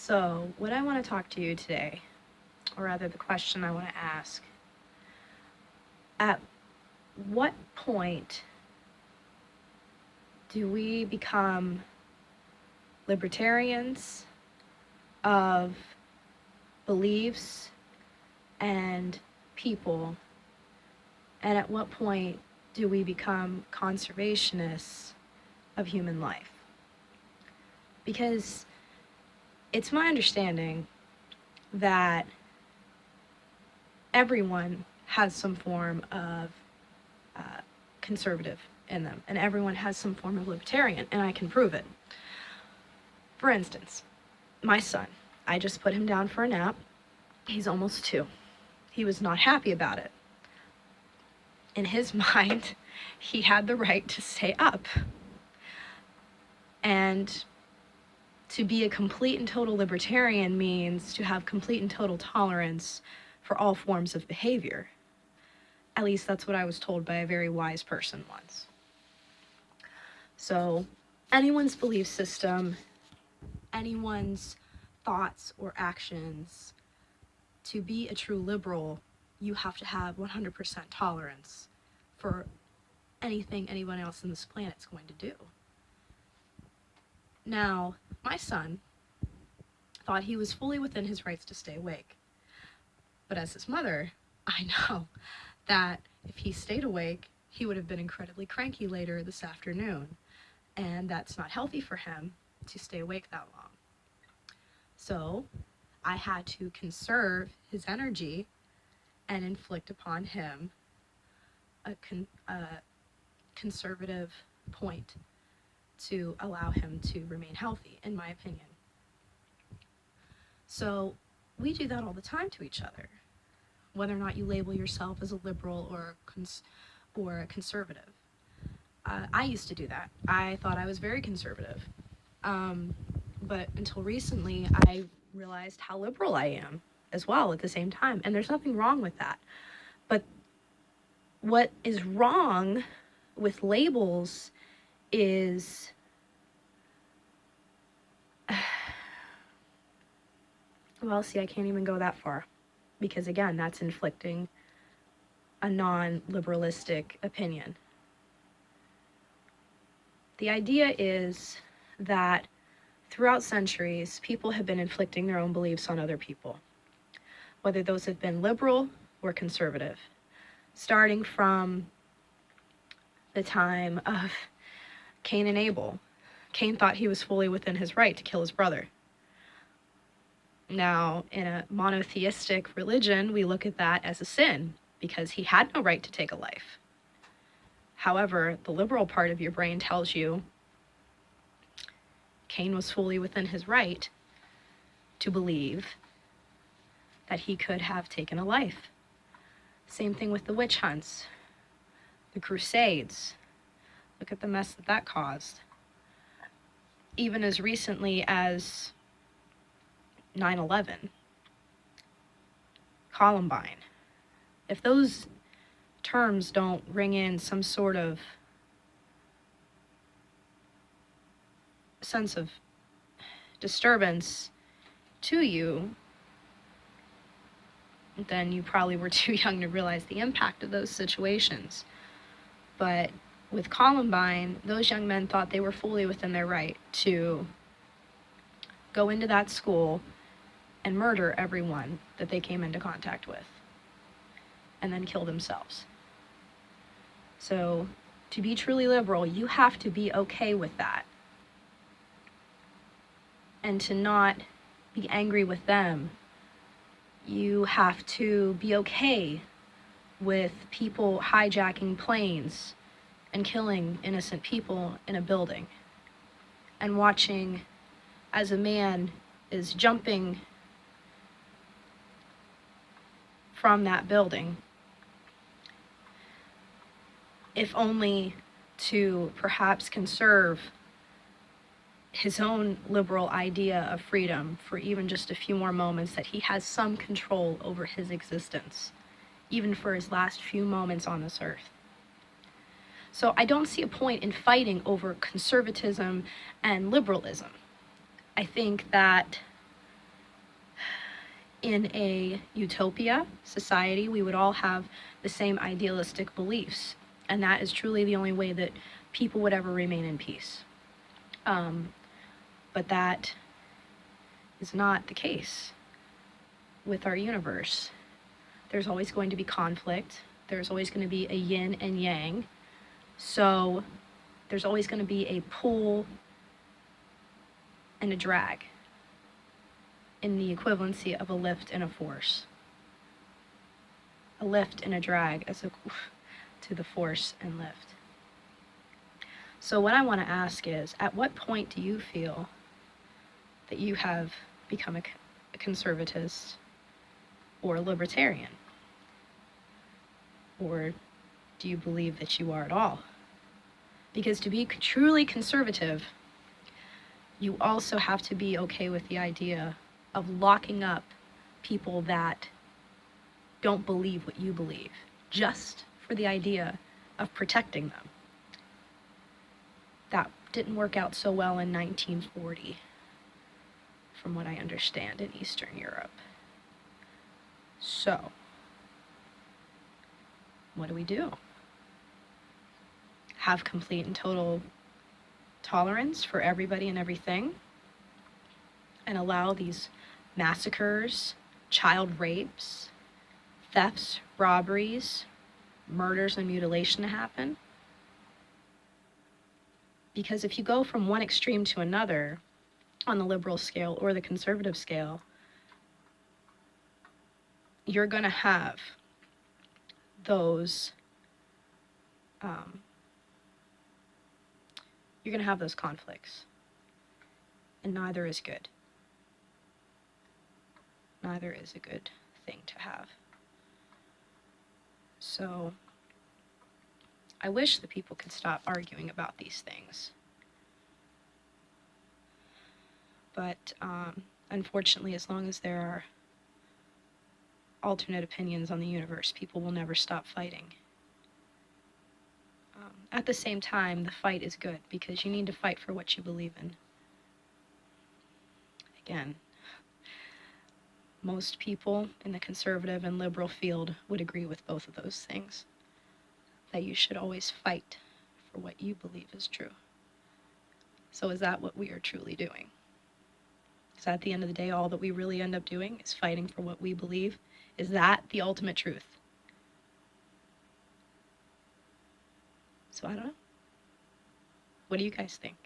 So, what I want to talk to you today, or rather the question I want to ask, at what point do we become libertarians of beliefs and people, and at what point do we become conservationists of human life? Because it's my understanding that everyone has some form of conservative in them, and everyone has some form of libertarian, and I can prove it. For instance, my son, I just put him down for a nap. He's almost 2. He was not happy about it. In his mind, he had the right to stay up. And to be a complete and total libertarian means to have complete and total tolerance for all forms of behavior. At least that's what I was told by a very wise person once. So, anyone's belief system, anyone's thoughts or actions, to be a true liberal, you have to have 100% tolerance for anything anyone else on this planet is going to do. Now, my son thought he was fully within his rights to stay awake. But as his mother, I know that if he stayed awake, he would have been incredibly cranky later this afternoon. And that's not healthy for him to stay awake that long. So I had to conserve his energy and inflict upon him a conservative point to allow him to remain healthy, in my opinion. So we do that all the time to each other, whether or not you label yourself as a liberal or a conservative. I used to do that. I thought I was very conservative. But until recently, I realized how liberal I am as well at the same time. And there's nothing wrong with that. But what is wrong with labels is well, see, I can't even go that far. Because again, that's inflicting a non-liberalistic opinion. The idea is that throughout centuries, people have been inflicting their own beliefs on other people, whether those have been liberal or conservative, starting from the time of Cain and Abel. Cain thought he was fully within his right to kill his brother. Now, in a monotheistic religion, we look at that as a sin because he had no right to take a life. However, the liberal part of your brain tells you Cain was fully within his right to believe that he could have taken a life. Same thing with the witch hunts, the Crusades. Look at the mess that caused. Even as recently as 9/11, Columbine. If those terms don't ring in some sort of sense of disturbance to you, then you probably were too young to realize the impact of those situations. But with Columbine, those young men thought they were fully within their right to go into that school and murder everyone that they came into contact with, and then kill themselves. So, to be truly liberal, you have to be okay with that. And to not be angry with them, you have to be okay with people hijacking planes and killing innocent people in a building, and watching as a man is jumping from that building, if only to perhaps conserve his own liberal idea of freedom for even just a few more moments, that he has some control over his existence, even for his last few moments on this earth. So I don't see a point in fighting over conservatism and liberalism. I think that in a utopia society, we would all have the same idealistic beliefs. And that is truly the only way that people would ever remain in peace. But that is not the case with our universe. There's always going to be conflict. There's always going to be a yin and yang. So there's always going to be a pull and a drag in the equivalency of a lift and a force. A lift and a drag as to the force and lift. So what I want to ask is, at what point do you feel that you have become a conservatist or a libertarian? Or do you believe that you are at all? Because to be truly conservative, you also have to be okay with the idea of locking up people that don't believe what you believe, just for the idea of protecting them. That didn't work out so well in 1940, from what I understand, in Eastern Europe. So, what do we do? Have complete and total tolerance for everybody and everything, and allow these massacres, child rapes, thefts, robberies, murders, and mutilation to happen? Because if you go from one extreme to another on the liberal scale or the conservative scale, you're going to have those conflicts, and neither is good. Neither is a good thing to have. So I wish the people could stop arguing about these things. But unfortunately, as long as there are alternate opinions on the universe, people will never stop fighting. At the same time, the fight is good, because you need to fight for what you believe in. Again, most people in the conservative and liberal field would agree with both of those things, that you should always fight for what you believe is true. So is that what we are truly doing? Is that at the end of the day all that we really end up doing, is fighting for what we believe? Is that the ultimate truth? So I don't know. What do you guys think?